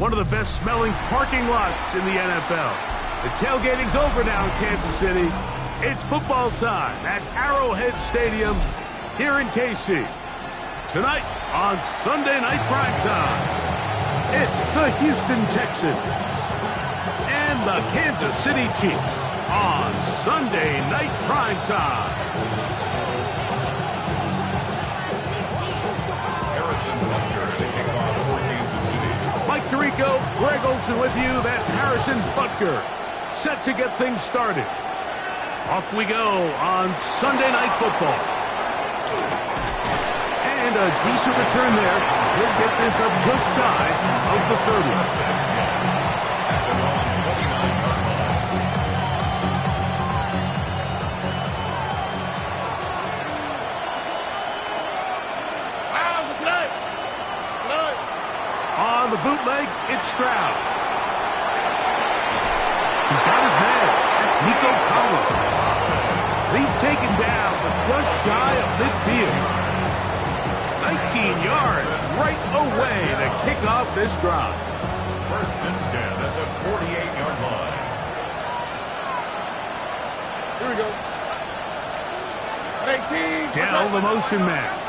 one of the best-smelling parking lots in the NFL. The tailgating's over now in Kansas City. It's football time at Arrowhead Stadium here in KC. Tonight on Sunday Night Primetime, it's the Houston Texans and the Kansas City Chiefs on Sunday Night Primetime. Mike Tirico, Greg Olsen with you. That's Harrison Butker, set to get things started. Off we go on Sunday Night Football. And a decent return there. He'll get this up just shy of the 30. On the bootleg, it's Stroud. He's got his man. That's Nico Collins. He's taken down, but just shy of midfield. 19 yards right away to kick off this drive. 1st and 10 at the 48-yard line. Here we go. 18. Dell, the motion man.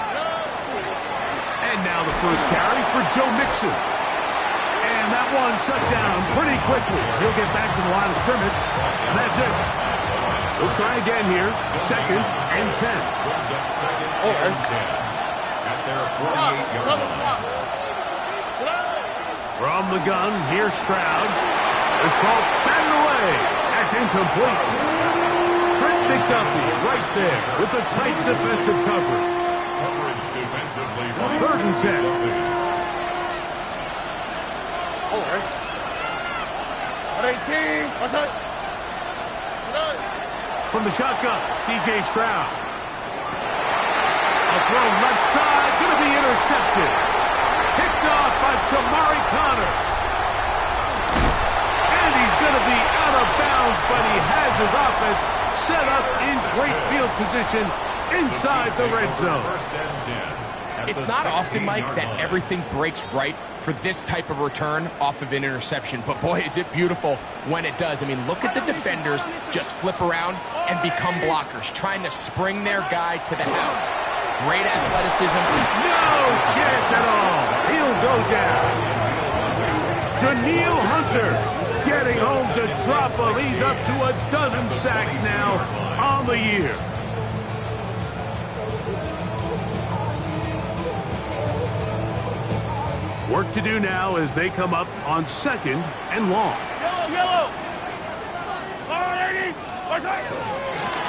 And now the first carry for Joe Mixon. And that one shut down pretty quickly. He'll get back to the line of scrimmage, and that's it. We'll try again here. 2nd and 10. Second and 10 at their 48-yard line. From the gun, here's Stroud. This ball batted away. That's incomplete. Trent McDuffie right there with the tight defensive coverage. Coverage defensively. 3rd and 10. All right. 18. What's that? From the shotgun, C.J. Stroud. A throw left side, going to be intercepted. Picked off by Jamari Connor. And he's going to be out of bounds, but he has his offense set up in great field position inside the red zone. It's not often, Mike, that everything breaks right for this type of return off of an interception. But, boy, is it beautiful when it does. I mean, look at the defenders just flip around and become blockers, trying to spring their guy to the house. Great athleticism. No chance at all. He'll go down. Danielle Hunter getting home to drop him. He's up to a dozen sacks now on the year. Work to do now as they come up on 2nd and long. Yellow.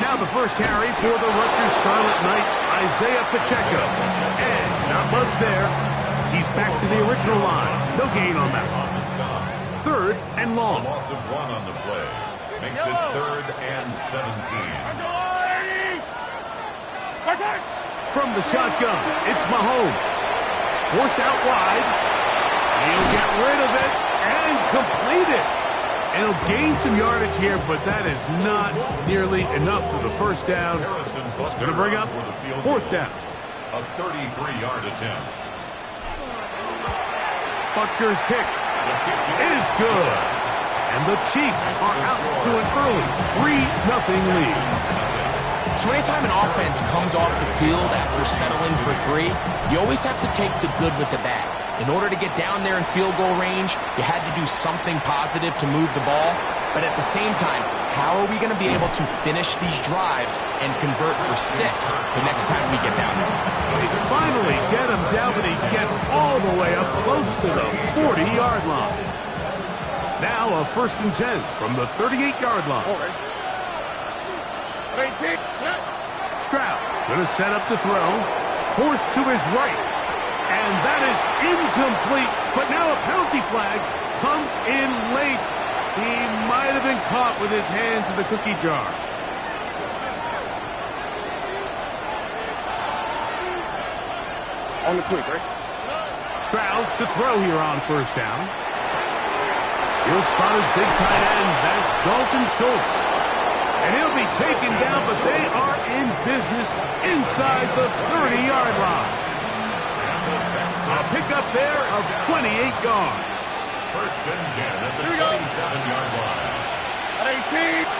Now the first carry for the Rutgers Scarlet Knight, Isaiah Pacheco. And not much there. He's back to the original line. No gain on that one. 3rd and long. Loss of 1 on the play. Makes it 3rd and 17. From the shotgun, it's Mahomes. Forced out wide. He'll get rid of it and complete it. And he'll gain some yardage here, but that is not nearly enough for the first down. It's going to bring up 4th down. A 33-yard attempt. Butker's kick is good. And the Chiefs are out to an early 3-0 lead. So anytime an offense comes off the field after settling for 3, you always have to take the good with the bad. In order to get down there in field goal range, you had to do something positive to move the ball. But at the same time, how are we going to be able to finish these drives and convert for 6 the next time we get down there? They finally get him down, but he gets all the way up close to the 40-yard line. Now a 1st and 10 from the 38-yard line. All right. 18. Stroud going to set up the throw. Forced to his right. And that is incomplete. But now a penalty flag comes in late. He might have been caught with his hands in the cookie jar. On the quick, right? Stroud to throw here on 1st down. He'll spot his big tight end. That's Dalton Schultz. And he'll be taken down, but they are in business inside the 30-yard line. A pickup there of 28 yards. First and 10 at the 27-yard line. At 18.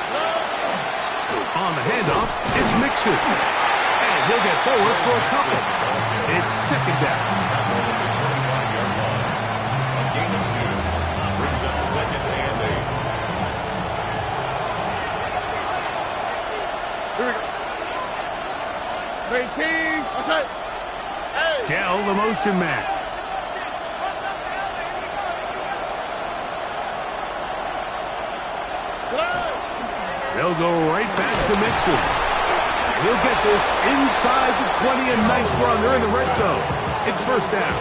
On the handoff, it's Mixon. And he'll get forward for a couple. It's second down. A gain of 2 brings up second and 8. Here we go. 18. That's it. Hey. Dell, the motion man. They'll go right back to Mixon. He'll get this inside the 20, a nice run. They're in the red zone. It's first down.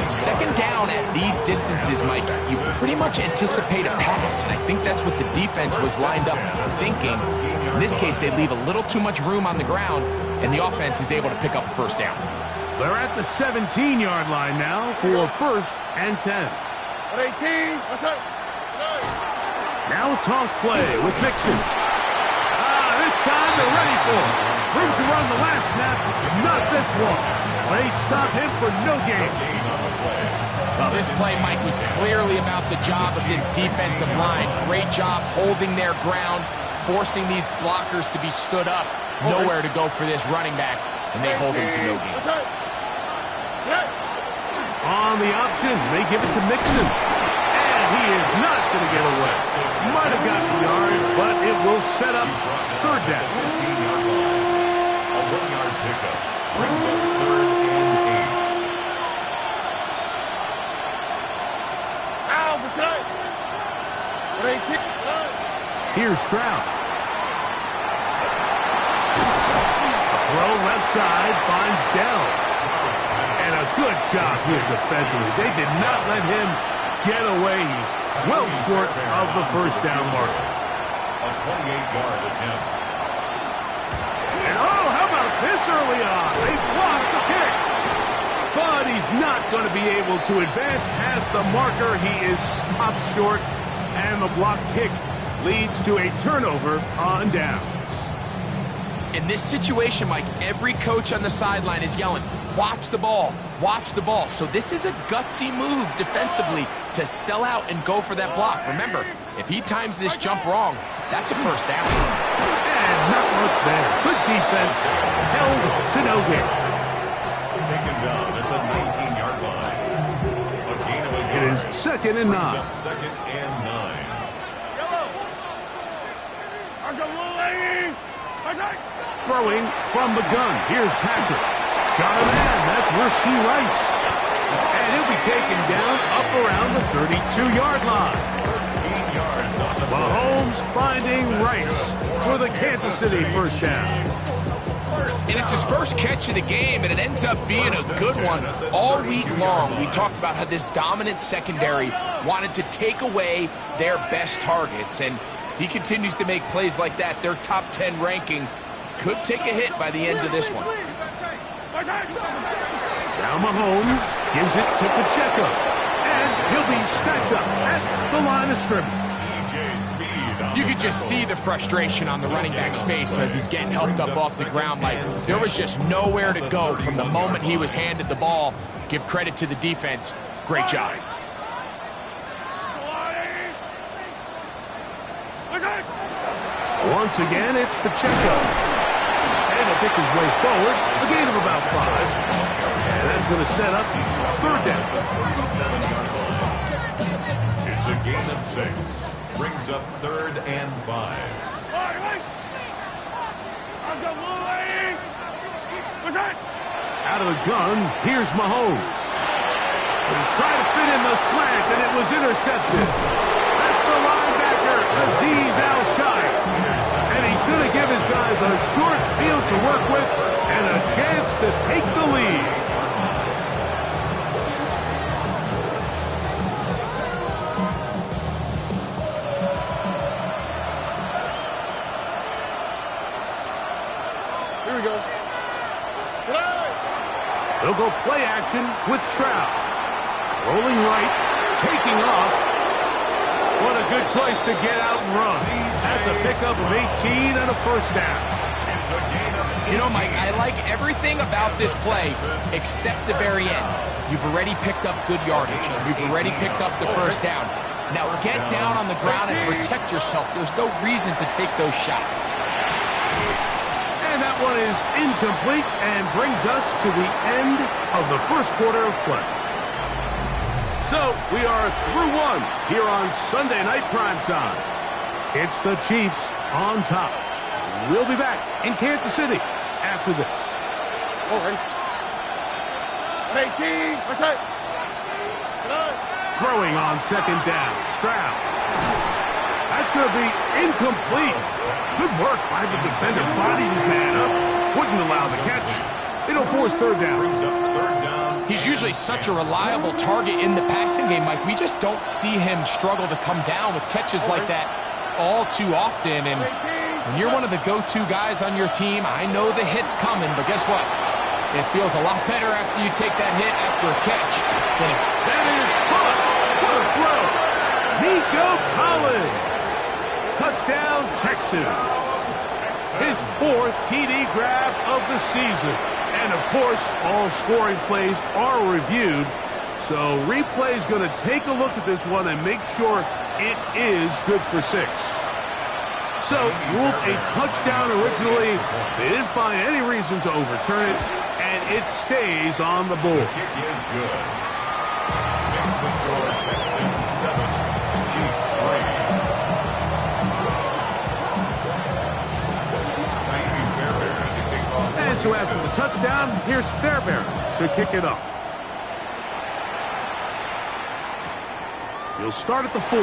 Second down at these distances, Mike, you pretty much anticipate a pass, and I think that's what the defense was lined up thinking. In this case, they leave a little too much room on the ground, and the offense is able to pick up a first down. They're at the 17-yard line now for first and 10. At 18. That's it. Now a toss play with Mixon. This time they're ready for him. Room to run the last snap, not this one. They stop him for no gain. Well, this play, Mike, was clearly about the job of this defensive line. Great job holding their ground, forcing these blockers to be stood up. Nowhere to go for this running back, and they hold him to no gain. On the option, they give it to Mixon. He is not going to get away. Might have gotten a yard, but it will set up third down. 15-yard line. A 1-yard pickup brings up third and 8. Here's Stroud. A throw left side finds Dell. And a good job here defensively. They did not let him get away. He's well short of the first down marker. A 28-yard attempt. And how about this early on? They blocked the kick. But he's not going to be able to advance past the marker. He is stopped short, and the block kick leads to a turnover on downs. In this situation, Mike, every coach on the sideline is yelling, watch the ball, watch the ball. So this is a gutsy move defensively to sell out and go for that block. Remember, if he times this jump wrong, that's a first down. And not much there. Good defense. Held to no gain. Taken down at the 19-yard line. A gain of a yard. It is second and 9. Brings up second and 9. Throwing from the gun. Here's Patrick. Got a man. That's Rasheed Rice. And he'll be taken down up around the 32-yard line. 13 yards on the Mahomes finding Rice for the Kansas City first down. And it's his first catch of the game, and it ends up being a good one. All week long, we talked about how this dominant secondary wanted to take away their best targets. And if he continues to make plays like that, their top 10 ranking could take a hit by the end of this one. Now Mahomes gives it to Pacheco. And he'll be stacked up at the line of scrimmage. You could just see the frustration on the running back's face as he's getting helped up off the ground. Like, there was just nowhere to go from the moment he was handed the ball. Give credit to the defense. Great job. Once again, it's Pacheco. And he'll pick his way forward. A gain of about 5. And that's going to set up third down. It's a gain of 6. Brings up third and 5. Out of the gun, here's Mahomes. He tried to fit in the slant, and it was intercepted. That's the linebacker, Azeez Al-Shai. And he's going to give his guys a short field to work with and a chance to take the lead. Here we go. They'll go play action with Stroud. Rolling right, taking off. What a good choice to get out and run. That's a pickup of 18 and a first down. You know, Mike, I like everything about this play except the very end. You've already picked up good yardage. You've already picked up the first down. Now get down on the ground and protect yourself. There's no reason to take those shots. And that one is incomplete and brings us to the end of the first quarter of play. So we are through one here on Sunday Night Primetime. It's the Chiefs on top. We'll be back in Kansas City after this. Over. 18. What's that? Throwing on second down. Stroud. That's going to be incomplete. Good work by the defender. Bodied his man up. Wouldn't allow the catch. It'll force third down. He's usually such a reliable target in the passing game, Mike. We just don't see him struggle to come down with catches like that all too often. And when you're one of the go-to guys on your team, I know the hit's coming, but guess what? It feels a lot better after you take that hit after a catch. That is caught. What a throw. Nico Collins. Touchdown, Texans. His fourth TD grab of the season. And, of course, all scoring plays are reviewed. So replay's going to take a look at this one and make sure it is good for 6. So, ruled a touchdown originally. They didn't find any reason to overturn it, and it stays on the board. Kick is good. Makes the score Texans 7, Chiefs 3. And so after the touchdown, here's Fairbairn to kick it off. He'll start at the 4.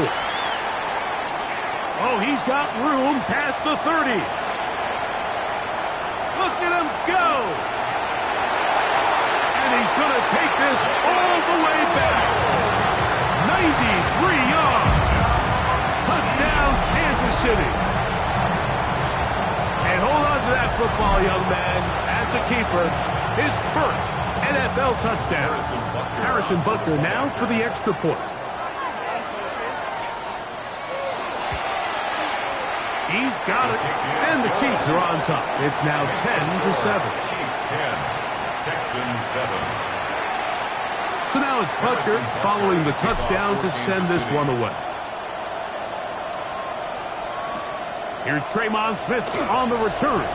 Oh, he's got room past the 30. Look at him go. And he's going to take this all the way back. 93 yards. Touchdown, Kansas City. And hold on to that football, young man. That's a keeper. His first NFL touchdown. Harrison Butker now for the extra point. He's got it. And the Chiefs are on top. It's now 10-7. Chiefs 10, Texans 7. So now it's Butker following the touchdown to send this one away. Here's Traymon Smith on the return.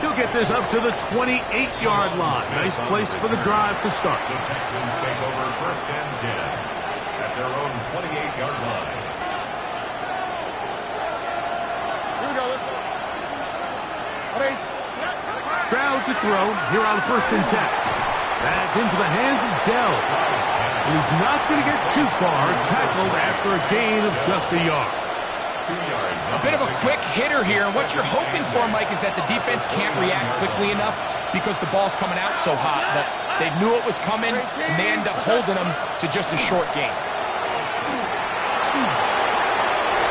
He'll get this up to the 28-yard line. Nice place for the drive to start. The Texans take over first and 10 at their own 28-yard line. Stroud to throw here on first and 10. That's into the hands of Dell. And he's not going to get too far, tackled after a gain of just a yard. 2 yards. A bit of a quick hitter here. And what you're hoping for, Mike, is that the defense can't react quickly enough because the ball's coming out so hot. But they knew it was coming, and they end up holding them to just a short gain.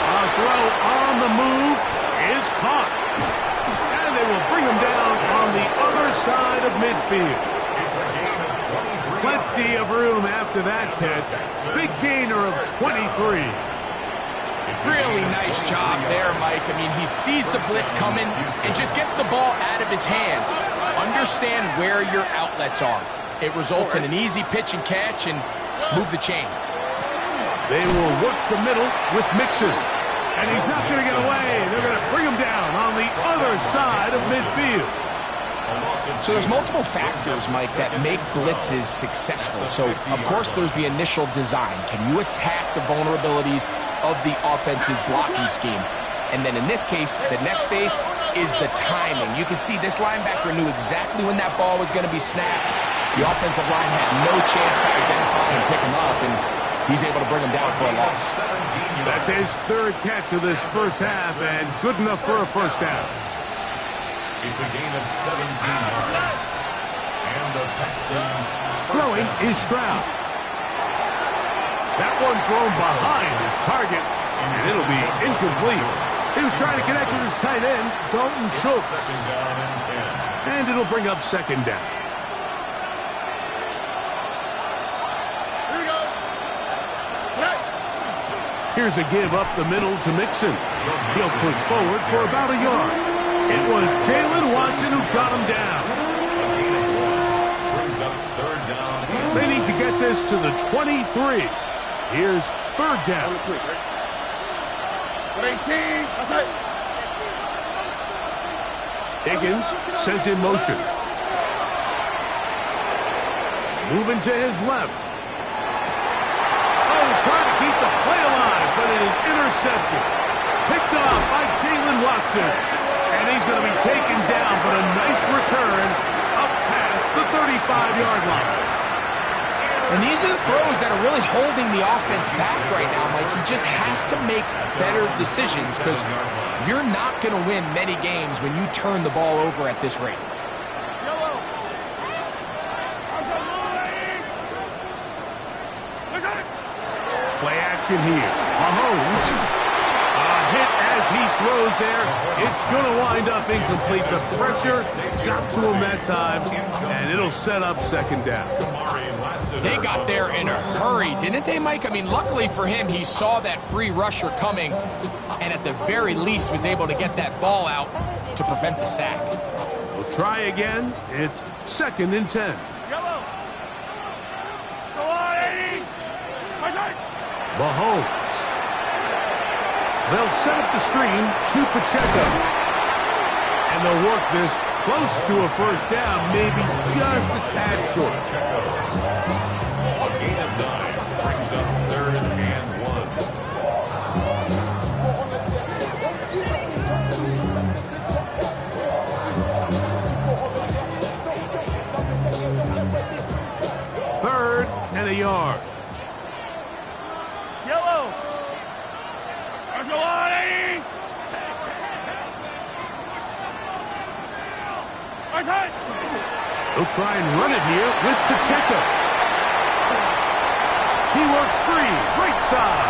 A throw on the move is caught. And they will bring him down on the other side of midfield. It's a gain of 23. Plenty of room after that catch. Big gainer of 23. Really nice job there, Mike. I mean, he sees the blitz coming and just gets the ball out of his hands. Understand where your outlets are. It results in an easy pitch and catch and move the chains. They will work the middle with Mixon. And he's not going to get away. They're going to bring him down on the other side of midfield. So there's multiple factors, Mike, that make blitzes successful. So, of course, there's the initial design. Can you attack the vulnerabilities of the offense's blocking scheme? And then in this case, the next phase is the timing. You can see this linebacker knew exactly when that ball was going to be snapped. The offensive line had no chance to identify and pick him up, and he's able to bring him down for a loss. That's his third catch of this first half, and good enough for a first down. It's a gain of 17 yards. And the Texans throwing is Stroud. That one thrown behind his target, and it'll be incomplete. He was trying to connect with his tight end, Dalton Schultz. second down and 10. And it'll bring up second down. Here's a give up the middle to Mixon. He'll push forward for about a yard. It was Jalen Watson who got him down. Brings up third down They need to get this to the 23. Here's third down. 18. That's it. Higgins sent in motion. Moving to his left. Oh, trying to keep the play alive, but it is intercepted. Picked off by Jalen Watson. And he's going to be taken down, but a nice return up past the 35-yard line. And these are the throws that are really holding the offense back right now, Mike. He just has to make better decisions because you're not going to win many games when you turn the ball over at this rate. Play action here. Mahomes. A hit as he throws there. It's going to wind up incomplete. The pressure got to him that time, and it'll set up second down. They got there in a hurry, didn't they, Mike? I mean, luckily for him, he saw that free rusher coming, and at the very least was able to get that ball out to prevent the sack. We'll try again. It's second and 10. Mahomes. They'll set up the screen to Pacheco. And they'll work this close to a first down, maybe just a tad short. A gain of 9 brings up 3rd and 1. 3rd and a yard. They'll try and run it here with Pacheco. He works free, right side.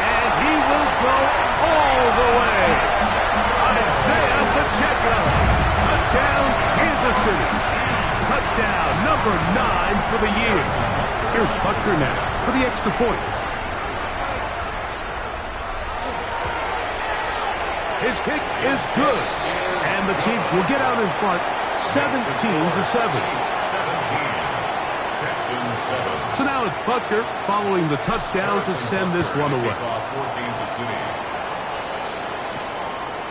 And he will go all the way. Isaiah Pacheco. Touchdown, Kansas City. Touchdown number 9 for the year. Here's Butker now for the extra point. His kick is good. And the Chiefs will get out in front 17-7. So now it's Butker following the touchdown to send this one away.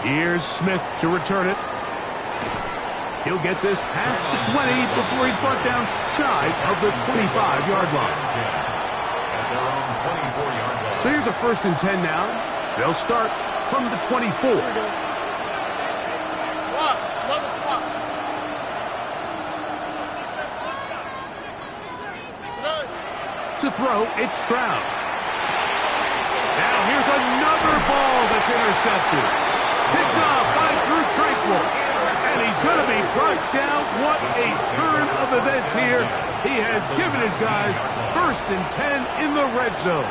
Here's Smith to return it. He'll get this past the 20 before he's brought down shy of the 25-yard line. So here's a 1st and 10 now. They'll start from the 24. To throw, it's Stroud. Now here's another ball that's intercepted. Picked off by Drew Tranquill. And he's going to be brought down. What a turn of events here. He has given his guys 1st and 10 in the red zone.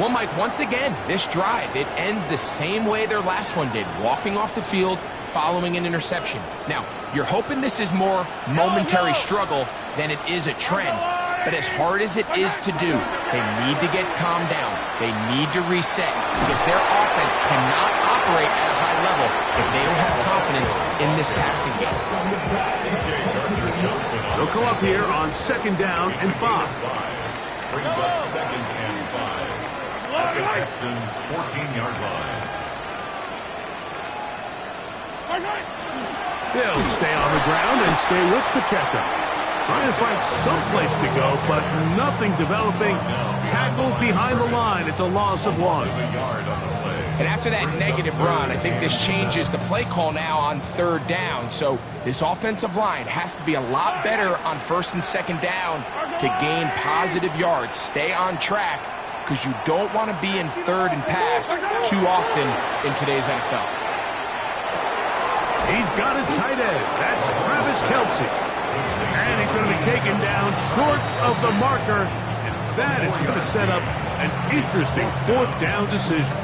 Well, Mike, once again, this drive, it ends the same way their last one did, walking off the field, following an interception. Now, you're hoping this is more momentary struggle than it is a trend. But as hard as it is to do, they need to get calmed down. They need to reset because their offense cannot operate at a high level if they don't have confidence in this passing game. They'll go up here on 2nd down and 5. Brings up 2nd and 5. At the Texans' 14-yard line. They'll stay on the ground and stay with Pacheco. Trying to find some place to go, but nothing developing. Tackled behind the line. It's a loss of 1. And after that negative run, I think this changes the play call now on 3rd down. So this offensive line has to be a lot better on 1st and 2nd down to gain positive yards. Stay on track because you don't want to be in 3rd and pass too often in today's NFL. He's got his tight end. That's Travis Kelce. And he's going to be taken down short of the marker. And that is going to set up an interesting 4th down decision.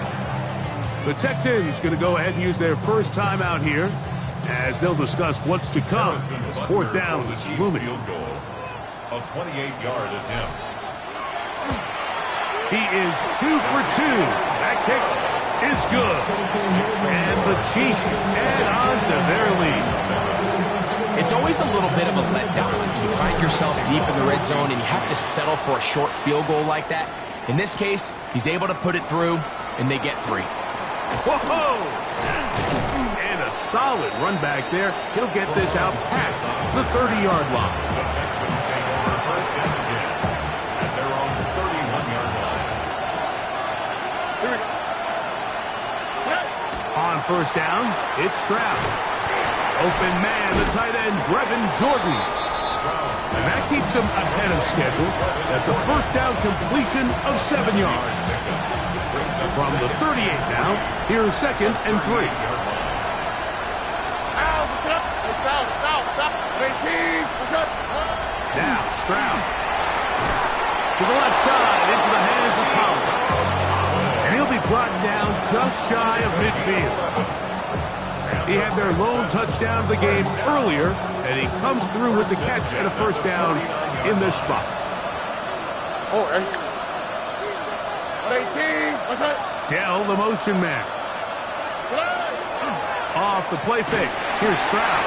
The Texans going to go ahead and use their first timeout here as they'll discuss what's to come as 4th down is looming. A 28-yard attempt. He is 2 for 2. That kick is good. And the Chiefs add on to their lead. It's always a little bit of a letdown. You find yourself deep in the red zone and you have to settle for a short field goal like that. In this case, he's able to put it through, and they get 3. Whoa! And a solid run back there. He'll get this out past the 30-yard line. The Texans take over first down and 10 at their own 31-yard line. On first down, it's Stroud. Open man, the tight end, Brevin Jordan. And that keeps him ahead of schedule. That's a first down completion of 7 yards. From the 38 now, here's 2nd and 3. Now Stroud. To the left side, into the hands of Collins. And he'll be brought down just shy of midfield. He had their lone touchdown of the game earlier, and he comes through with the catch and a first down in this spot. Dell, the motion man. Off the play fake. Here's Stroud.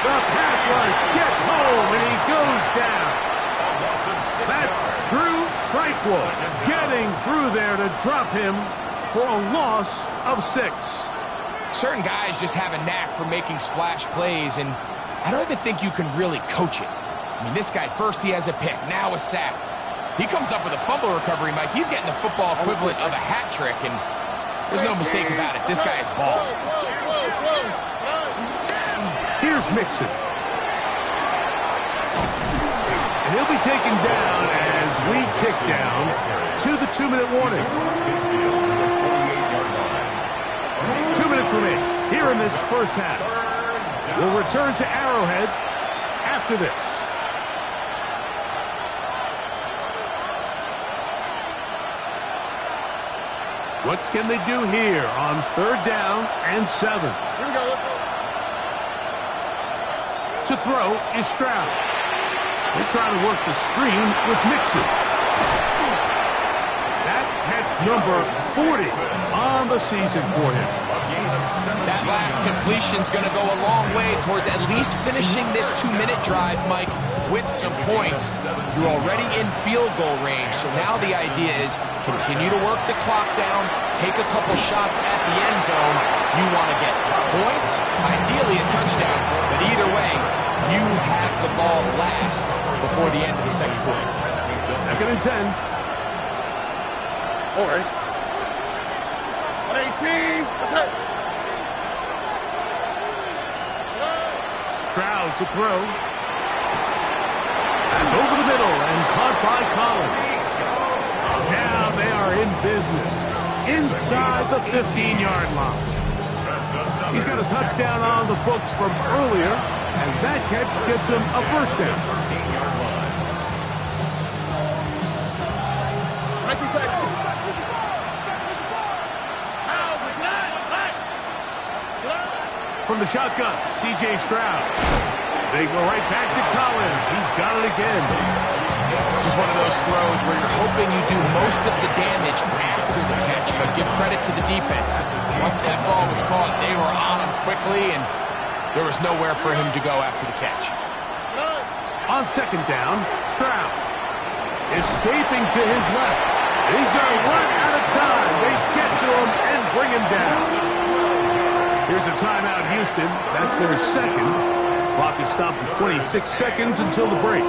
The pass rush gets home, and he goes down. That's Drew Tranquil getting through there to drop him for a loss of 6. Certain guys just have a knack for making splash plays, and I don't even think you can really coach it. I mean, this guy, first he has a pick, now a sack. He comes up with a fumble recovery, Mike. He's getting the football equivalent of a hat trick, and there's no mistake about it. This guy is ball. Here's Mixon. And he'll be taken down as we tick down to the 2-minute warning. 2 minutes remain here in this first half. We'll return to Arrowhead after this. What can they do here on 3rd down and 7? Here we go. To throw is Stroud. They try to work the screen with Mixon. That catch number 40 on the season for him. That last completion's going to go a long way towards at least finishing this 2-minute drive, Mike, with some points. You're already in field goal range, so now the idea is continue to work the clock down, take a couple shots at the end zone. You want to get points, ideally a touchdown, but either way, you have the ball last before the end of the second quarter. 2nd and 10. All right. 118. That's it. Stroud to throw. That's over the middle and caught by Collins. Now they are in business inside the 15-yard line. He's got a touchdown on the books from earlier, and that catch gets him a first down. From the shotgun, C.J. Stroud. They go right back to Collins. He's got it again. This is one of those throws where you're hoping you do most of the damage after the catch, but give credit to the defense. Once that ball was caught, they were on him quickly, and there was nowhere for him to go after the catch. On 2nd down, Stroud escaping to his left. He's going to run out of time. They get to him and bring him down. Here's a timeout, Houston. That's their 2nd. Clock is stopped at 26 seconds until the break.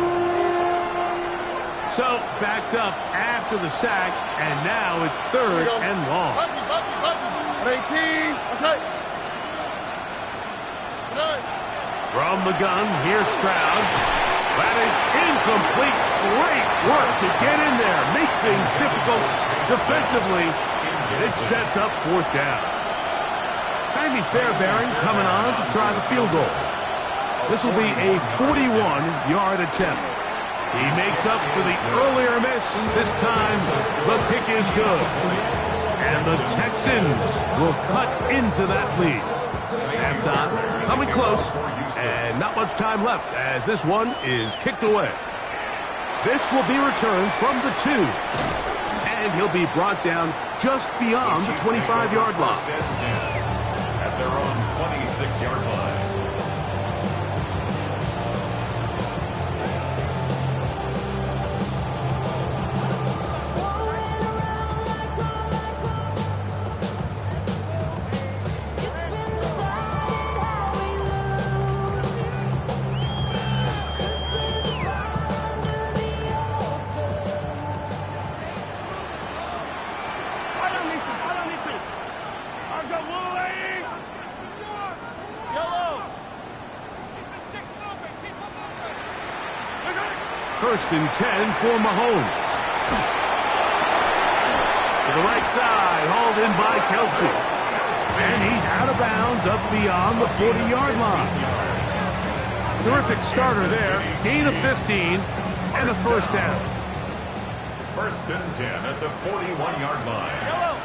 So, backed up after the sack, and now it's 3rd and long. 18. That's it. From the gun, here's Stroud. That is incomplete. Great work to get in there, make things difficult defensively. It sets up 4th down. Andy Fairbairn coming on to try the field goal. This will be a 41-yard attempt. He makes up for the earlier miss. This time, the kick is good. And the Texans will cut into that lead. Halftime coming close, and not much time left as this one is kicked away. This will be returned from the 2, and he'll be brought down just beyond the 25-yard line. At their own 26-yard line. first and 10 for Mahomes. To the right side, hauled in by Kelsey. And he's out of bounds up beyond the 40-yard line. Terrific starter there. Gain of 15 and a first down. First and 10 at the 41-yard line.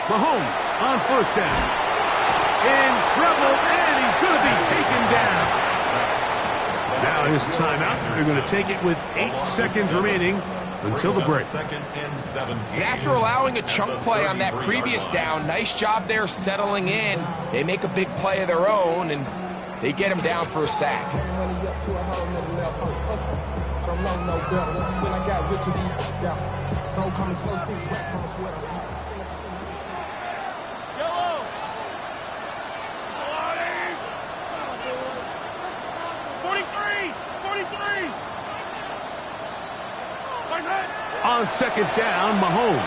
Mahomes on first down. In trouble, and he's going to be taken down. Now his timeout. They're going to take it with 8 seconds remaining until the break. And after allowing a chunk play on that previous down, nice job there settling in. They make a big play of their own, and they get him down for a sack. On second down, Mahomes.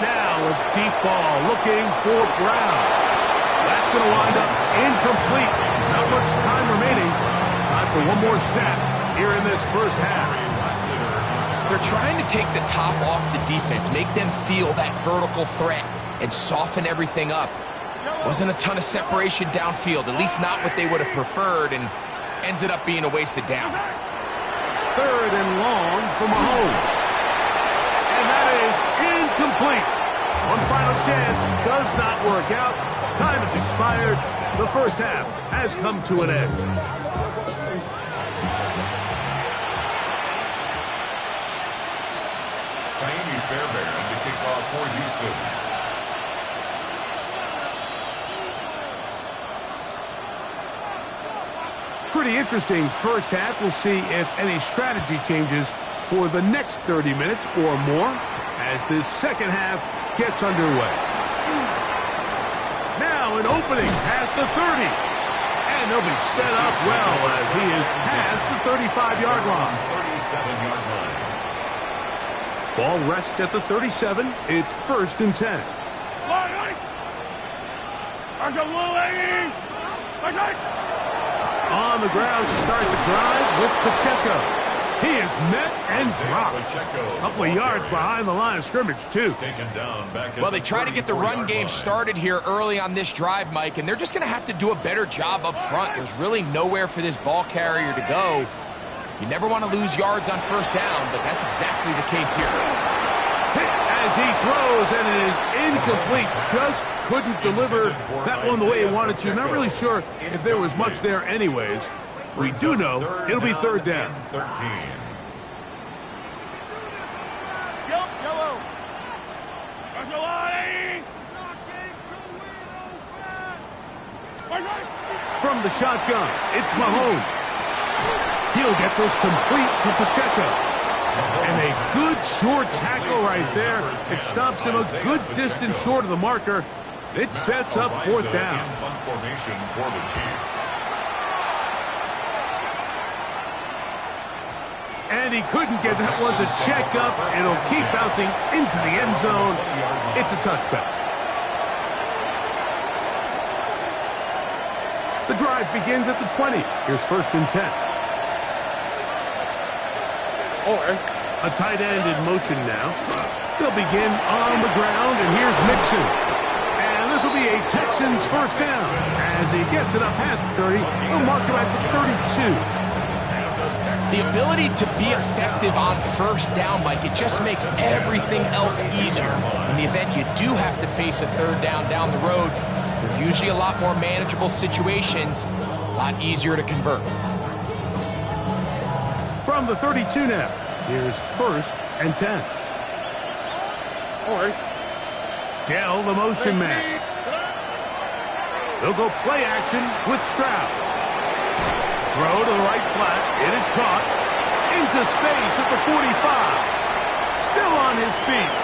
Now a deep ball looking for Brown. That's going to wind up incomplete. Not much time remaining. Time for one more snap here in this first half. They're trying to take the top off the defense, make them feel that vertical threat, and soften everything up. Wasn't a ton of separation downfield, at least not what they would have preferred, and ends it up being a wasted down. Third and long for Mahomes. And that is incomplete. One final chance does not work out. Time has expired. The first half has come to an end. Miami Fairbairn to kick off for Houston. Pretty interesting first half. We'll see if any strategy changes for the next 30 minutes or more as this second half gets underway. Now an opening past the 30. And they'll be set up well as he is past the 35-yard line. 37-yard line. Ball rests at the 37. It's first and 10. On the ground to start the drive with Pacheco. He is met and dropped. A couple of yards behind the line of scrimmage, too. Well, they try to get the run game started here early on this drive, Mike, and they're just going to have to do a better job up front. There's really nowhere for this ball carrier to go. You never want to lose yards on first down, but that's exactly the case here. As he throws, and it is incomplete. Just couldn't deliver that one the way he wanted to. Not really sure if there was much there anyways. We do know it'll be third down. 13. From the shotgun, it's Mahomes. He'll get this complete to Pacheco. And a good short tackle right there. It stops him a good distance short of the marker. It sets up fourth down. Formation for the Chiefs. And he couldn't get that one to check up. It'll keep bouncing into the end zone. It's a touchback. The drive begins at the 20. Here's first and 10. A tight end in motion now. They'll begin on the ground, and here's Mixon. And this will be a Texans first down. As he gets it up past the 30, they'll mark him at the 32. The ability to be effective on first down, Mike, it just makes everything else easier. In the event you do have to face a third down the road, they're usually a lot more manageable situations, a lot easier to convert. From the 32 now, here's first and 10. Dell, the motion man. They'll go play action with Stroud. Throw to the right flat. It is caught. Into space at the 45. Still on his feet.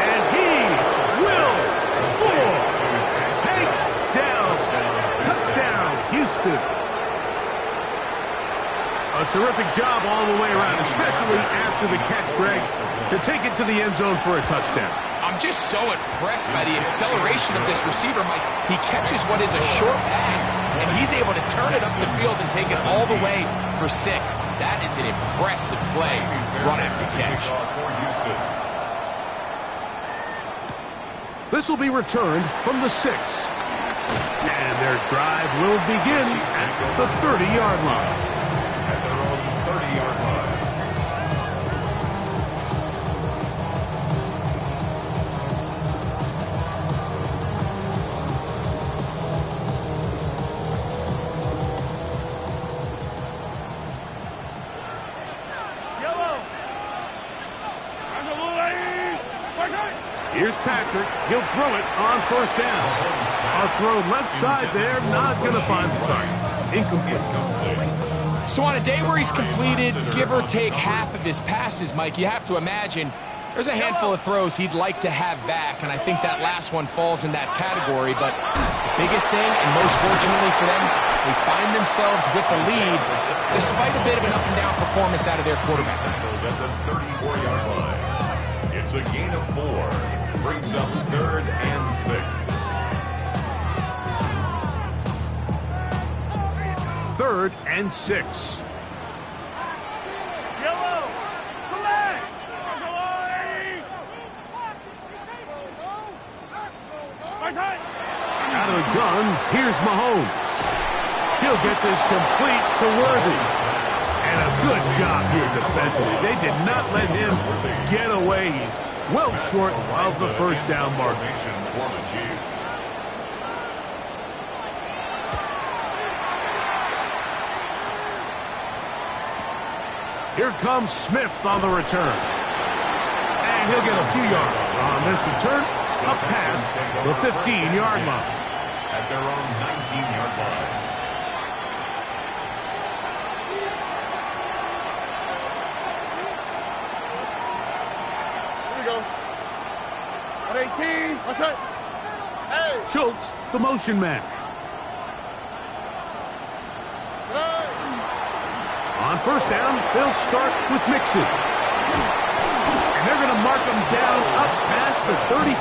And he will score. Take down. Touchdown, Houston. A terrific job all the way around, especially after the catch, Greg, to take it to the end zone for a touchdown. I'm just so impressed by the acceleration of this receiver, Mike. He catches what is a short pass, and he's able to turn it up the field and take it all the way for 6. That is an impressive play, run after catch. This will be returned from the 6. And their drive will begin at the 30-yard line. At their own 30-yard line. Here's Patrick. He'll throw it on first down. A throw left side there, not going to find the target. Incomplete. So on a day where he's completed, give or take half of his passes, Mike, you have to imagine there's a handful of throws he'd like to have back, and I think that last one falls in that category. But the biggest thing, and most fortunately for them, they find themselves with a lead despite a bit of an up-and-down performance out of their quarterback. At the 34-yard line. It's a gain of 4. Brings up 3rd and 6. 3rd and 6. Out of the gun, here's Mahomes. He'll get this complete to Worthy. And a good job here defensively. They did not let him get away. He's well short of the first down mark. For the Chiefs. Here comes Smith on the return. And he'll get a few yards on this return, up past the 15-yard line. At their own 19-yard line. Here we go. At 18. What's that? Hey. Schultz, the motion man. On first down, they'll start with Mixon. And they're going to mark him down up past the 35.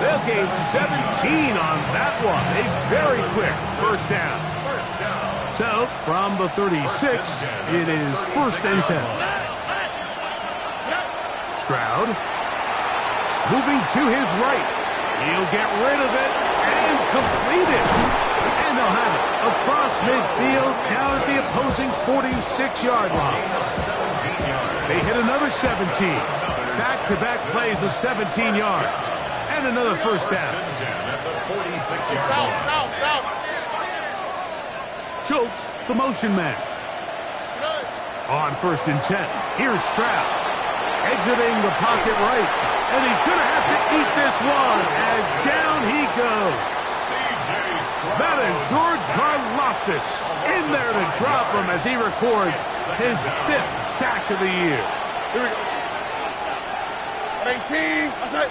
They'll gain 17 on that one. A very quick first down. So, from the 36, it is 1st and 10. Stroud, moving to his right. He'll get rid of it and complete it. And they'll have it across midfield down at the opposing 46-yard line. They hit another 17. Back-to-back plays of 17 yards. And another first down. Schultz, the motion man. On 1st and 10, here's Stroud. Exiting the pocket right. And he's going to have to eat this one as down he goes. That is George Karlaftis in there to drop him as he records his 5th sack of the year. Here we go. At 18. What's that?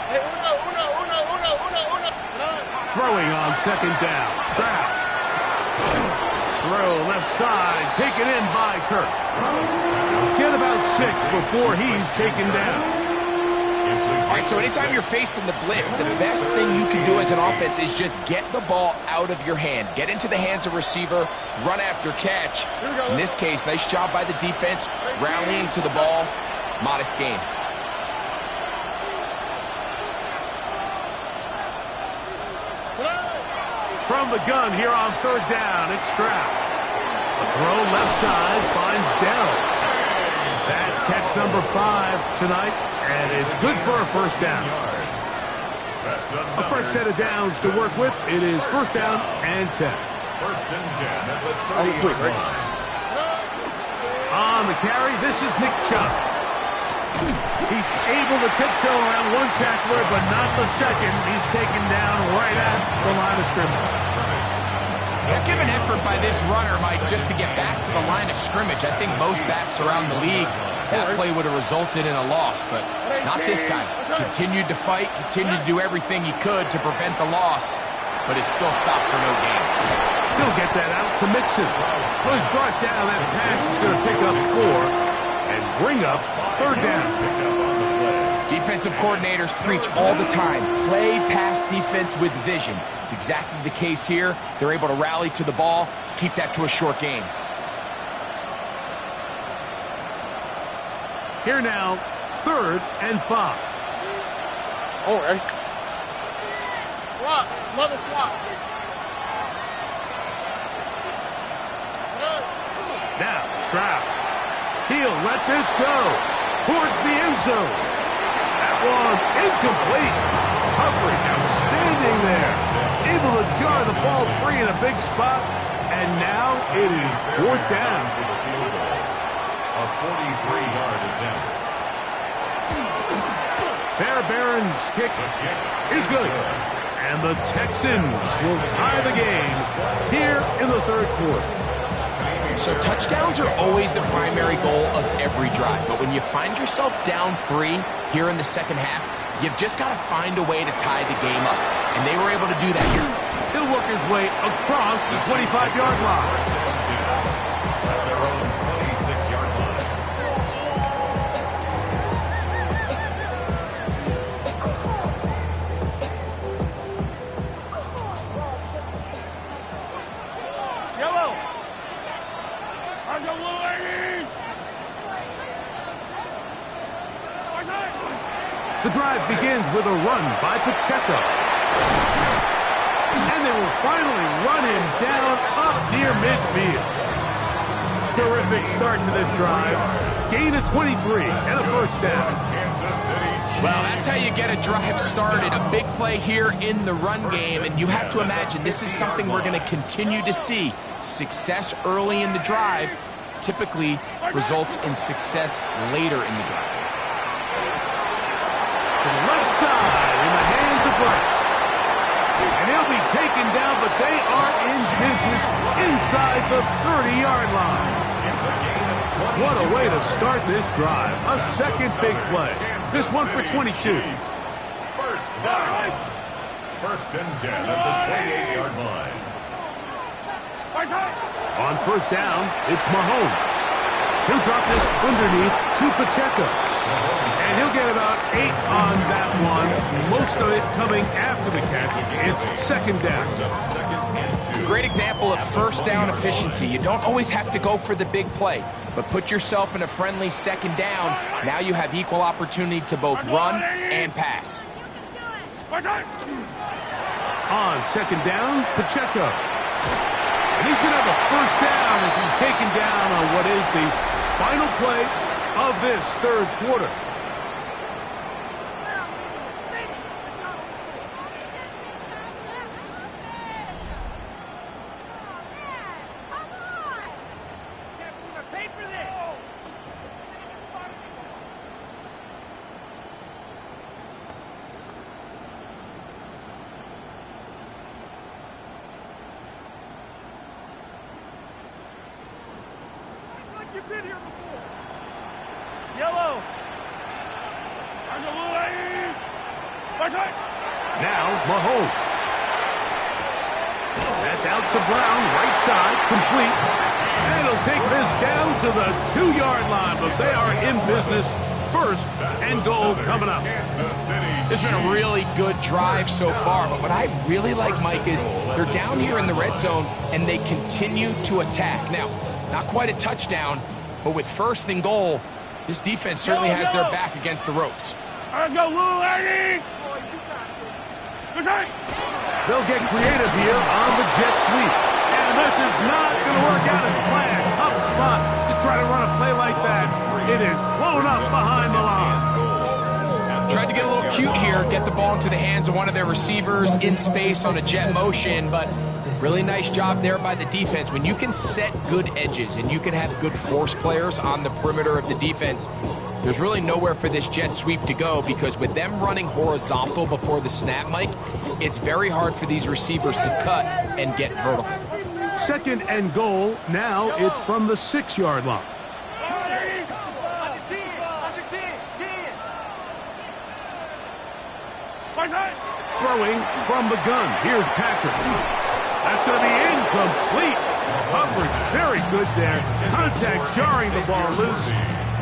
Hey, uno. Throwing on 2nd down. Stroud. Throw left side, taken in by Kirk. Get about 6 before he's taken down. All right, so anytime you're facing the blitz, the best thing you can do as an offense is just get the ball out of your hand. Get into the hands of receiver, run after catch. In this case, nice job by the defense, rallying to the ball. Modest gain. From the gun here on 3rd down, it's Stroud. A throw left side finds Dell. That's catch number 5 tonight, and it's good for a first down. A fresh set of downs to work with. It is 1st down and 10. 1st and 10 at the 30-yard line. On the carry, this is Nick Chubb. He's able to tiptoe around one tackler, but not the second. He's taken down right at the line of scrimmage. Yeah, give an effort by this runner, Mike, just to get back to the line of scrimmage. I think most backs around the league, that play would have resulted in a loss, but not this guy. Continued to fight, continued to do everything he could to prevent the loss, but it still stopped for no gain. He'll get that out to Mixon. Well, he's brought down. That pass is going to pick up 4. And bring up third down. Defensive coordinators preach all the time, play pass defense with vision. It's exactly the case here. They're able to rally to the ball, keep that to a short game. Here now, 3rd and 5. Oh, hey. Swap. Another swap. Now, Stroud. He'll let this go towards the end zone. That one incomplete. Coverage outstanding there. Able to jar the ball free in a big spot. And now it is 4th down. A 43-yard attempt. Fairbairn's kick is good. And the Texans will tie the game here in the 3rd quarter. So touchdowns are always the primary goal of every drive. But when you find yourself down 3 here in the second half, you've just got to find a way to tie the game up. And they were able to do that here. He'll work his way across the 25-yard line. At their own 26-yard line. Yellow. Argo blue ladies. The drive begins with a run by Pacheco. And they will finally run him down up near midfield. Terrific start to this drive. Gain of 23 and a 1st down. Kansas City Chiefs. Well, that's how you get a drive started. A big play here in the run game. And you have to imagine this is something we're going to continue to see. Success early in the drive typically results in success later in the drive. To the left side in the hands of Rice. And he'll be taken down, but they are in business inside the 30-yard line. What a way to start this drive. A second big play. This one for 22. First down. 1st and 10 at the 28-yard line. On 1st down, it's Mahomes. He'll drop this underneath to Pacheco. And he'll get about 8 on that one. Most of it coming after the catch. It's 2nd down. 2nd and 2. Great example of 1st down efficiency. You don't always have to go for the big play, but put yourself in a friendly 2nd down. Now you have equal opportunity to both run and pass. On 2nd down, Pacheco. And he's going to have a 1st down as he's taken down on what is the final play of this 3rd quarter. You've been here before. Yellow. Now Mahomes. That's out to Brown, right side, complete. And he'll take this down to the 2-yard line, but they are in business. 1st and goal coming up. This has been a really good drive so far, but what I really like, Mike, is they're down here in the red zone, and they continue to attack. Now, not quite a touchdown, but with 1st and goal, this defense certainly has their back against the ropes. They'll get creative here on the jet sweep. And this is not going to work out as planned. Tough spot to try to run a play like that. It is blown up behind the line. Tried to get a little cute here, get the ball into the hands of one of their receivers in space on a jet motion, but really nice job there by the defense. When you can set good edges and you can have good force players on the perimeter of the defense, there's really nowhere for this jet sweep to go, because with them running horizontal before the snap, Mike, it's very hard for these receivers to cut and get vertical. 2nd and goal. Now it's from the 6-yard line. Throwing from the gun. Here's Patrick. That's going to be incomplete. Coverage very good there. Contact jarring the ball loose.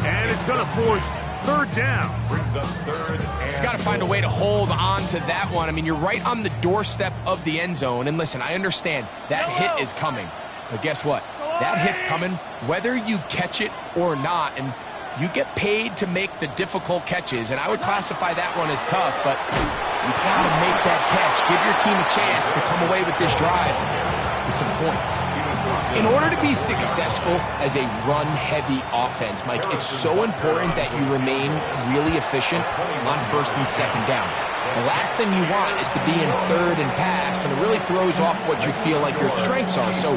And it's going to force third down. Brings up third and He's got to find a way to hold on to that one. I mean, you're right on the doorstep of the end zone. And listen, I understand that hit is coming. But guess what? That hit's coming whether you catch it or not. And you get paid to make the difficult catches. And I would classify that one as tough, but you got to make that catch. Give your team a chance to come away with this drive with some points. In order to be successful as a run-heavy offense, Mike, it's so important that you remain really efficient on first and second down. The last thing you want is to be in third and pass, and it really throws off what you feel like your strengths are. So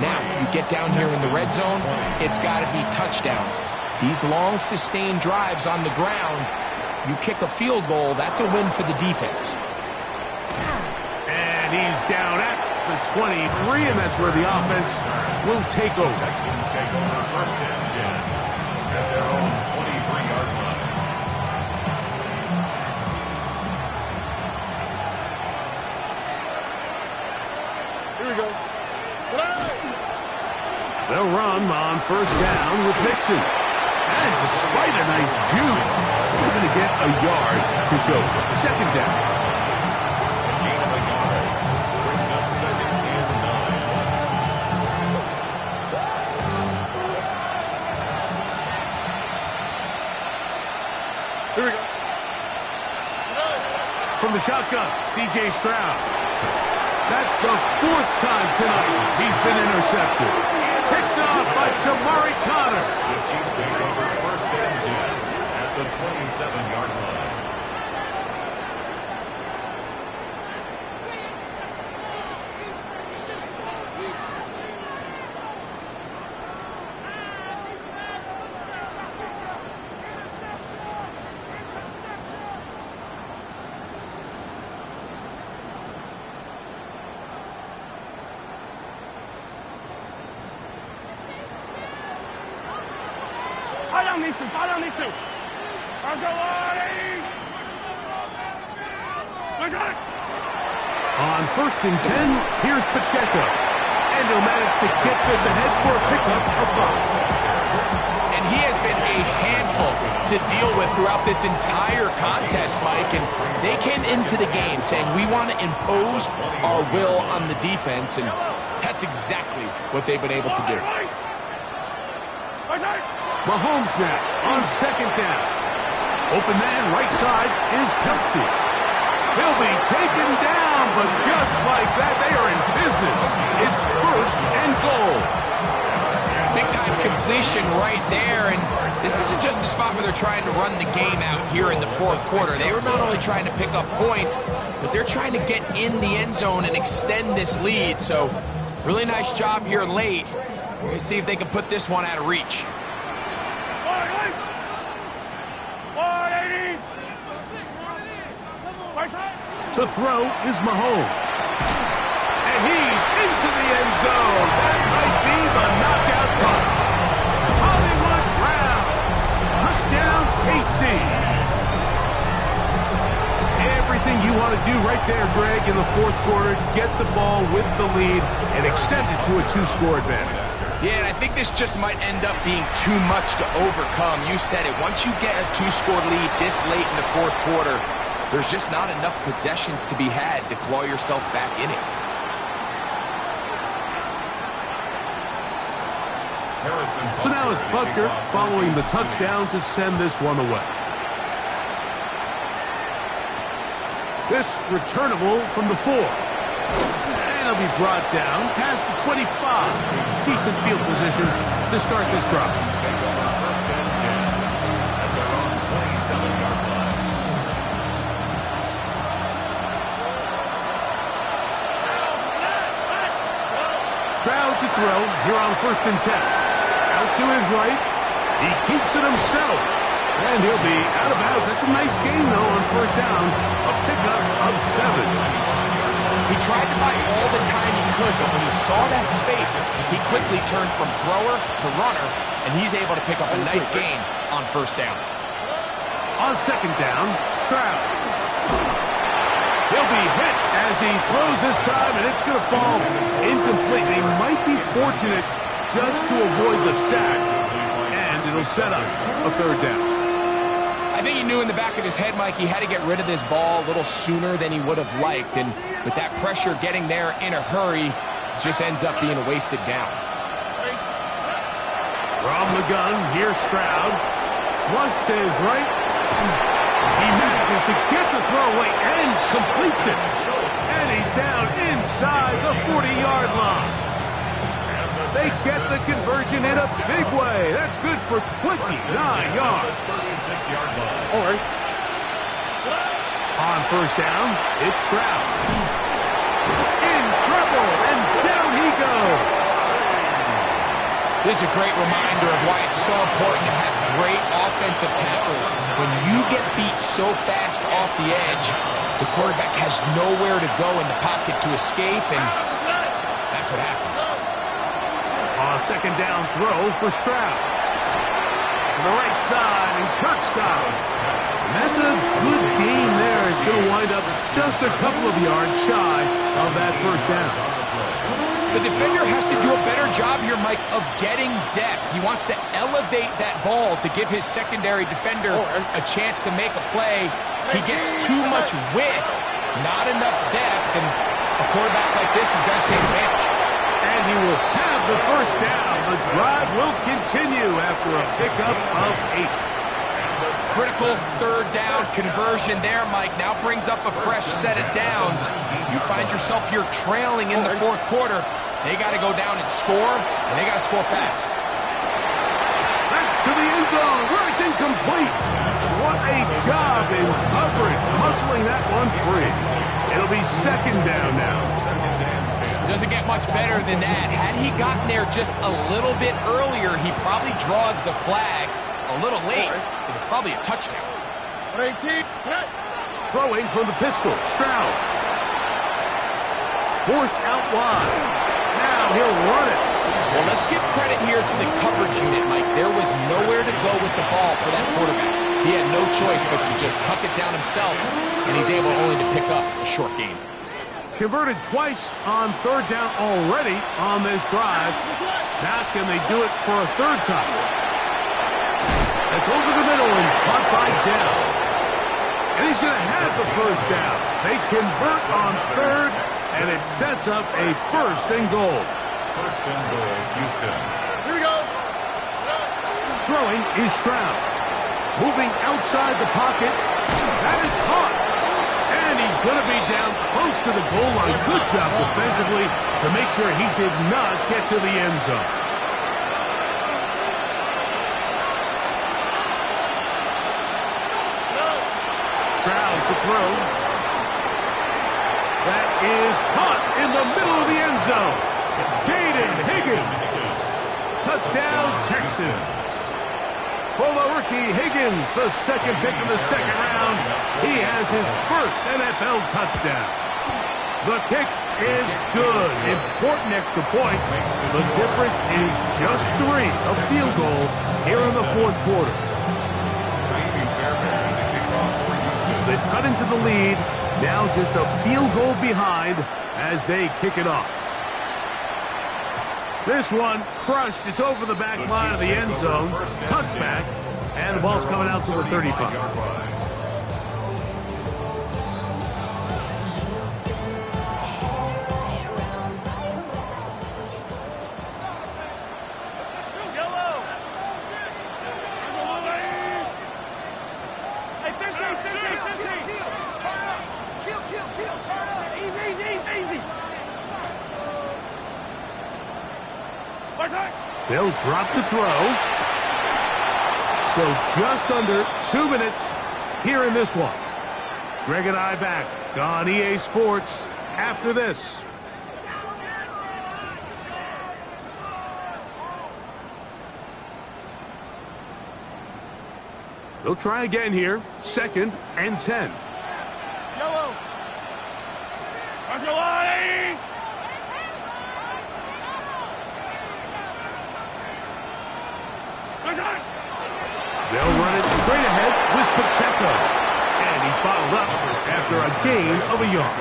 now you get down here in the red zone, it's got to be touchdowns. These long, sustained drives on the ground, you kick a field goal, that's a win for the defense. And he's down at the 23, and that's where the offense will take over. Texans take over first and 10 at their own 23-yard line. Here we go. They'll run on first down with Mixon. And despite a nice juke, they're going to get a yard to show for it. Second down. Gain of a yard brings up second and 9. Here we go. From the shotgun, C.J. Stroud. That's the fourth time tonight he's been intercepted. Picked off by Jamari Connor. The Chiefs take over first and 10 at the 27-yard line. Fall on these two. Let's go, Waddy! On first and 10, here's Pacheco. And he'll manage to get this ahead for a pickup of 5. And he has been a handful to deal with throughout this entire contest, Mike. And they came into the game saying, we want to impose our will on the defense. And that's exactly what they've been able to do. Mahomes now on second down. Open man right side is Kelsey. He'll be taken down, but just like that, they are in business. It's first and goal. Big-time completion right there, and this isn't just a spot where they're trying to run the game out here in the fourth quarter. They were not only trying to pick up points, but they're trying to get in the end zone and extend this lead. So, really nice job here late. We're going to see if they can put this one out of reach. To throw is Mahomes. And he's into the end zone. That might be the knockout punch. Hollywood Brown. Touchdown, KC. Everything you want to do right there, Greg, in the fourth quarter. Get the ball with the lead and extend it to a 2-score advantage. Yeah, and I think this just might end up being too much to overcome. You said it. Once you get a 2-score lead this late in the fourth quarter, there's just not enough possessions to be had to claw yourself back in it. So now it's Butker following the touchdown to send this one away. This returnable from the 4. And he'll be brought down past the 25. Decent field position to start this drive. Stroud to throw here on first and 10. Out to his right. He keeps it himself. And he'll be out of bounds. That's a nice gain, though, on first down. A pickup of 7. He tried to buy all the time he could, but when he saw that space, he quickly turned from thrower to runner, and he's able to pick up a nice gain on first down. On second down, Stroud. He'll be hit as he throws this time, and it's going to fall incomplete. They might be fortunate just to avoid the sack. And and it'll set up a third down. I think he knew in the back of his head, Mike, he had to get rid of this ball a little sooner than he would have liked. And with that pressure getting there in a hurry, just ends up being a wasted down. From the gun, here's Stroud. Flush to his right. He manages to get the throw away and completes it. And he's down inside the 40-yard line. They get the conversion in a big way. That's good for 29 yards. 36-yard line. All right. On first down, it's Stroud. In trouble, and down he goes. This is a great reminder of why it's so important to have great offensive tackles. When you get beat so fast off the edge, the quarterback has nowhere to go in the pocket to escape, and that's what happens. On a second down throw for Stroud. To the right side, and Kirk's got it. And that's a good gain there. He's going to wind up just a couple of yards shy of that first down. The defender has to do a better job here, Mike, of getting depth. He wants to elevate that ball to give his secondary defender a chance to make a play. He gets too much width, not enough depth, and a quarterback like this is going to take advantage. And he will have the first down. The drive will continue after a pickup of 8. Critical third down conversion there, Mike. Now brings up a fresh set of downs. You find yourself here trailing in the fourth quarter. They got to go down and score, and they got to score fast. That's to the end zone, where it's incomplete. What a job in coverage, muscling that one free. It'll be second down now. Doesn't get much better than that. Had he gotten there just a little bit earlier, he probably draws the flag a little late, but it's probably a touchdown. 18. Throwing from the pistol, Stroud. Forced out wide. Now he'll run it. Well, let's give credit here to the coverage unit, Mike. There was nowhere to go with the ball for that quarterback. He had no choice but to just tuck it down himself, and he's able only to pick up a short gain. Converted twice on third down already on this drive. Now can they do it for a third time? That's over the middle and caught by Dell. And he's going to have the first down. They convert on third, and it sets up a first and goal. First and goal, Houston. Here we go. Throwing is Stroud. Moving outside the pocket. That is caught. And he's going to be down close to the goal line. Good job defensively to make sure he did not get to the end zone. Stroud to throw. That is caught in the middle of the end zone. Jaden Higgins. Touchdown, Texans. For the rookie Higgins, the second pick of the second round, he has his first NFL touchdown. The kick is good. Important extra point. The difference is just 3, a field goal here in the fourth quarter. So they've cut into the lead. Now just a field goal behind as they kick it off. This one crushed. It's over the back line of the end zone. Touchback. And the ball's coming out to the 35. They'll drop to throw. So just under 2 minutes here in this one. Greg and I back on EA Sports after this. They'll try again here. 2nd and 10. Yellow. Watch your line. They'll run it straight ahead with Pacheco. And he's bottled up after a gain of a yard.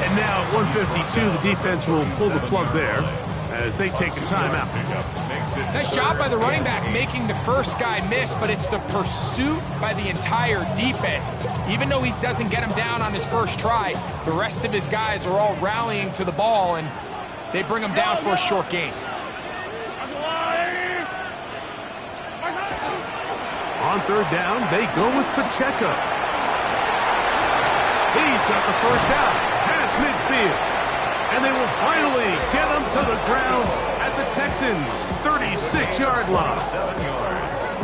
And now at 152, the defense will pull the plug there as they take a timeout. Nice job by the running back making the first guy miss, but it's the pursuit by the entire defense. Even though he doesn't get him down on his first try, the rest of his guys are all rallying to the ball, and they bring him down for a short gain. On third down, they go with Pacheco. He's got the first down past midfield. And they will finally get him to the ground at the Texans' 36-yard line.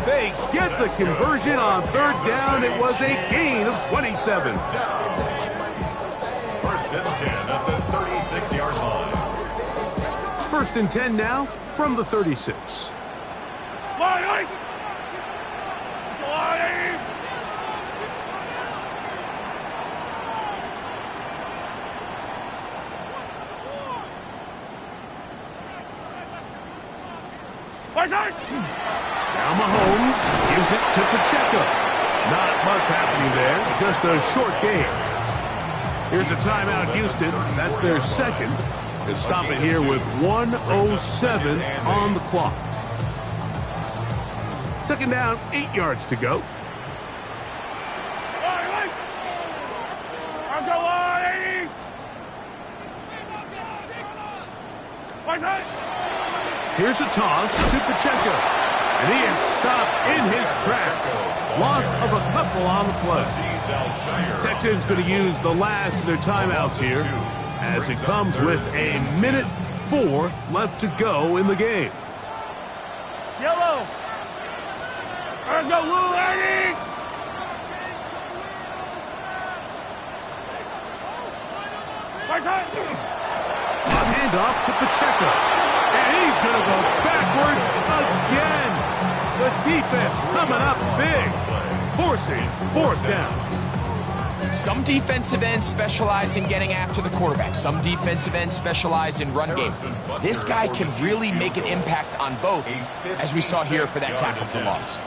They get the conversion on third down. It was a gain of 27. First and 10 at the 36-yard line. First and 10 now from the 36. Now Mahomes gives it to Pacheco. Not much happening there, just a short gain. Here's a timeout, Houston. That's their second. To stop it here with 1:07 on the clock. Second down, 8 yards to go. Here's a toss to Pacheco. And he is stopped in his tracks. Loss of a couple on the play. Texans going to use the last of their timeouts here as it comes with a minute 4 left to go in the game. Yellow. Go, Lou, Eddie. A handoff to Pacheco. And he's going to go backwards again. The defense coming up big, forcing fourth down. Some defensive ends specialize in getting after the quarterback. Some defensive ends specialize in run game. This guy can really make an impact on both, as we saw here for that tackle for loss.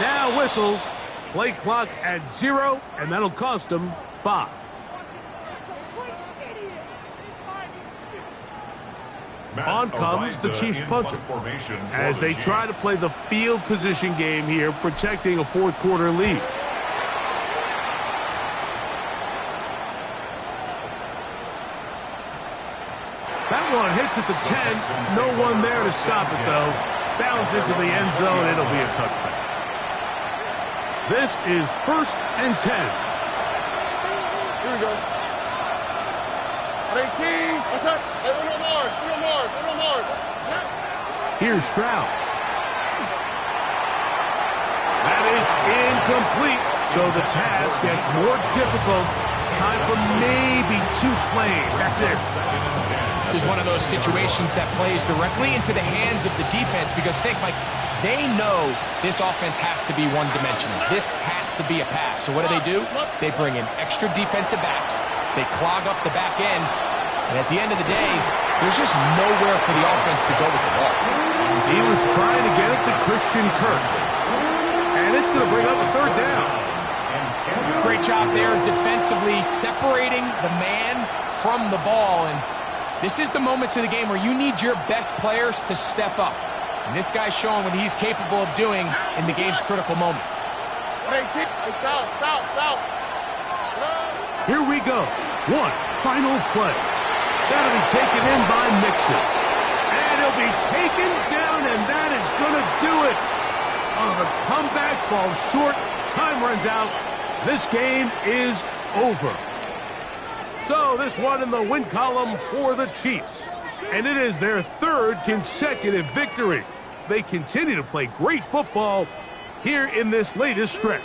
Now whistles, play clock at 0, and that'll cost them 5. On comes the Chiefs punter as they try to play the field position game here, protecting a fourth quarter lead. That one hits at the 10. No one there to stop it, though. Bounds into the end zone. It'll be a touchback. This is first and 10. Here we go. 18. What's up? Hey, no more. Here's Stroud. That is incomplete. So the task gets more difficult. Time for maybe 2 plays. That's it. This is one of those situations that plays directly into the hands of the defense because think, Mike, they know this offense has to be one-dimensional. This has to be a pass. So what do? They bring in extra defensive backs. They clog up the back end. And at the end of the day, there's just nowhere for the offense to go with the ball. He was trying to get it to Christian Kirk. And it's going to bring up a third down. Great job there defensively separating the man from the ball. And this is the moments of the game where you need your best players to step up. And this guy's showing what he's capable of doing in the game's critical moment. Here we go. One final play. That'll be taken in by Mixon. And he'll be taken down, and that is going to do it. Oh, the comeback falls short. Time runs out. This game is over. So this one in the win column for the Chiefs. And it is their 3rd consecutive victory. They continue to play great football here in this latest stretch.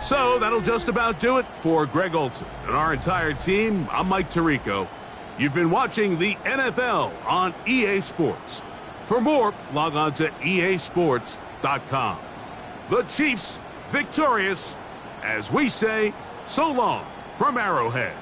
So that'll just about do it for Greg Olson and our entire team. I'm Mike Tirico. You've been watching the NFL on EA Sports. For more, log on to easports.com. The Chiefs victorious as we say so long from Arrowhead.